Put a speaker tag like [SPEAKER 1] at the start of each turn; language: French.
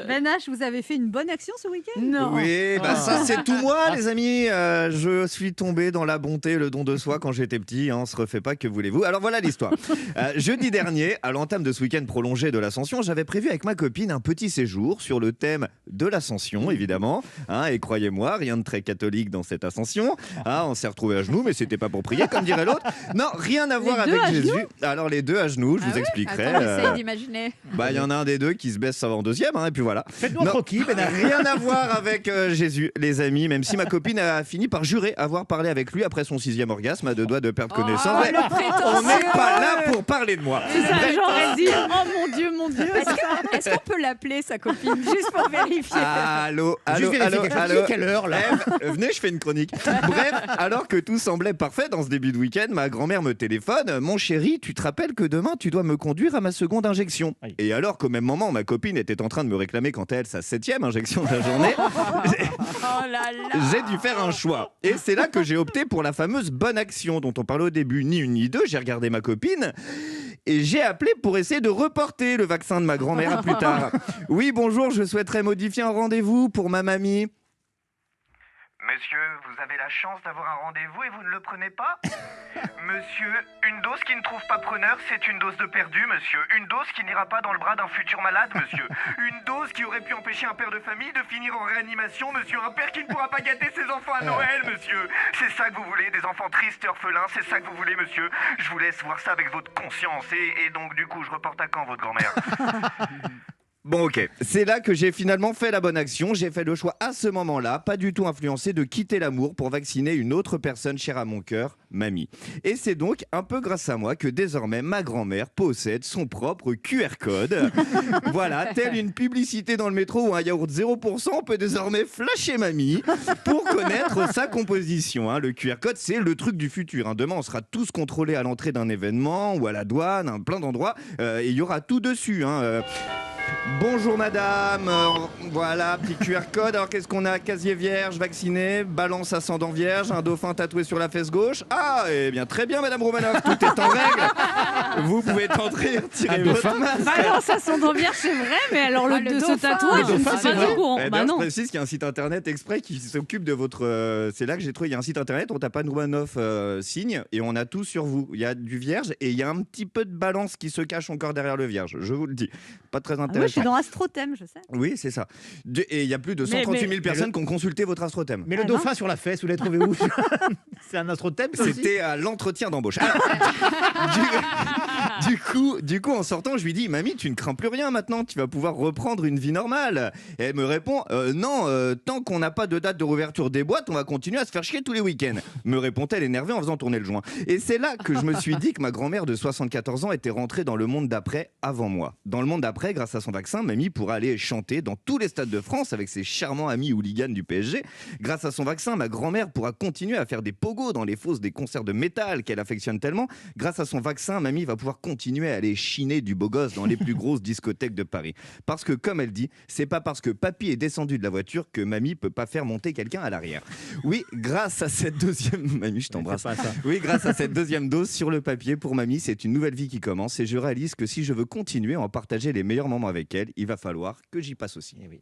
[SPEAKER 1] Ben H, vous avez fait une bonne action ce week-end?
[SPEAKER 2] Non.
[SPEAKER 3] Oui, ça c'est tout moi les amis. Je suis tombé dans la bonté, le don de soi quand j'étais petit. On se refait pas, que voulez-vous. Alors voilà l'histoire. Jeudi dernier, à l'entame de ce week-end prolongé de l'Ascension, j'avais prévu avec ma copine un petit séjour sur le thème de l'Ascension, évidemment. Et croyez-moi, rien de très catholique dans cette Ascension. On s'est retrouvés à genoux, mais c'était pas pour prier, comme dirait l'autre. Non, rien à voir avec Jésus. Alors les deux à genoux, je vous expliquerai.
[SPEAKER 2] Essaye d'imaginer.
[SPEAKER 3] Il y en a un des deux qui se baisse avant deuxième, et puis voilà.
[SPEAKER 4] Faites-nous un croquis, Ben H.
[SPEAKER 3] Rien à voir avec Jésus, les amis, même si ma copine a fini par jurer avoir parlé avec lui après son 6e orgasme, à 2 doigts de perdre connaissance. On n'est pas là pour parler de moi.
[SPEAKER 1] J'aurais dit, oh mon Dieu.
[SPEAKER 2] Est-ce qu'on peut l'appeler, sa copine, juste pour vérifier?
[SPEAKER 3] Allô.
[SPEAKER 4] Quelle heure là?
[SPEAKER 3] Venez, je fais une chronique. Bref, alors que tout semblait parfait dans ce début de week-end, ma grand-mère me téléphone. Mon chéri, tu te rappelles que demain tu dois me conduire à ma seconde injection?
[SPEAKER 4] Aïe.
[SPEAKER 3] Et alors qu'au même moment, ma copine était en train de me réclamer quant à elle sa 7e injection de la journée, j'ai dû faire un choix. Et c'est là que j'ai opté pour la fameuse bonne action dont on parlait au début, ni une ni deux. J'ai regardé ma copine et j'ai appelé pour essayer de reporter le vaccin de ma grand-mère à plus tard. Oui, bonjour, je souhaiterais modifier un rendez-vous pour ma mamie.
[SPEAKER 5] Monsieur, vous avez la chance d'avoir un rendez-vous et vous ne le prenez pas? Monsieur, une dose qui ne trouve pas preneur, c'est une dose de perdu, monsieur. Une dose qui n'ira pas dans le bras d'un futur malade, monsieur. Une dose qui aurait pu empêcher un père de famille de finir en réanimation, monsieur. Un père qui ne pourra pas gâter ses enfants à Noël, monsieur. C'est ça que vous voulez, des enfants tristes et orphelins, c'est ça que vous voulez, monsieur. Je vous laisse voir ça avec votre conscience. Et donc, du coup, je reporte à quand votre grand-mère?
[SPEAKER 3] Bon, ok, c'est là que j'ai finalement fait la bonne action. J'ai fait le choix à ce moment-là, pas du tout influencé, de quitter l'amour pour vacciner une autre personne chère à mon cœur, mamie. Et c'est donc un peu grâce à moi que désormais ma grand-mère possède son propre QR code. Voilà, telle une publicité dans le métro où un yaourt 0%, on peut désormais flasher mamie pour connaître sa composition. Le QR code, c'est le truc du futur. Demain, on sera tous contrôlés à l'entrée d'un événement ou à la douane, plein d'endroits, et il y aura tout dessus. Bonjour madame, voilà, petit QR code. Alors qu'est-ce qu'on a? Casier vierge, vacciné, balance ascendant vierge, un dauphin tatoué sur la fesse gauche. Eh bien très bien madame Romanoff, tout est en règle. Vous pouvez entrer, tirer votre masque.
[SPEAKER 1] Balance ascendant vierge, c'est vrai, mais alors le de ce tatouage, je ne suis pas au courant.
[SPEAKER 3] Je précise qu'il y a un site internet exprès qui s'occupe de votre... c'est là que j'ai trouvé, il y a un site internet, on tape Anne Romanoff signe et on a tout sur vous. Il y a du vierge et il y a un petit peu de balance qui se cache encore derrière le vierge, je vous le dis. Pas très intéressant.
[SPEAKER 1] Moi, je suis dans Astrothème, je sais.
[SPEAKER 3] Oui, c'est ça. Et il y a plus de 138 000 personnes qui ont consulté votre astrothème.
[SPEAKER 4] Mais le dauphin sur la fesse, vous l'avez trouvé où? C'est un astrothème?
[SPEAKER 3] C'était à l'entretien d'embauche. Du coup, en sortant, je lui dis, mamie, tu ne crains plus rien maintenant, tu vas pouvoir reprendre une vie normale. Et elle me répond, non, tant qu'on n'a pas de date de réouverture des boîtes, on va continuer à se faire chier tous les week-ends. Me répond-elle énervée en faisant tourner le joint. Et c'est là que je me suis dit que ma grand-mère de 74 ans était rentrée dans le monde d'après avant moi. Dans le monde d'après, grâce à son vaccin, mamie pourra aller chanter dans tous les stades de France avec ses charmants amis hooligans du PSG. Grâce à son vaccin, ma grand-mère pourra continuer à faire des pogos dans les fosses des concerts de métal qu'elle affectionne tellement. Grâce à son vaccin, mamie va pouvoir continuer à aller chiner du beau gosse dans les plus grosses discothèques de Paris. Parce que, comme elle dit, c'est pas parce que papy est descendu de la voiture que mamie peut pas faire monter quelqu'un à l'arrière. Oui, grâce à cette deuxième... Mamie, je t'embrasse. Oui, grâce à cette deuxième dose sur le papier, pour mamie, c'est une nouvelle vie qui commence et je réalise que si je veux continuer à en partager les meilleurs moments avec elle, il va falloir que j'y passe aussi.
[SPEAKER 4] Eh oui.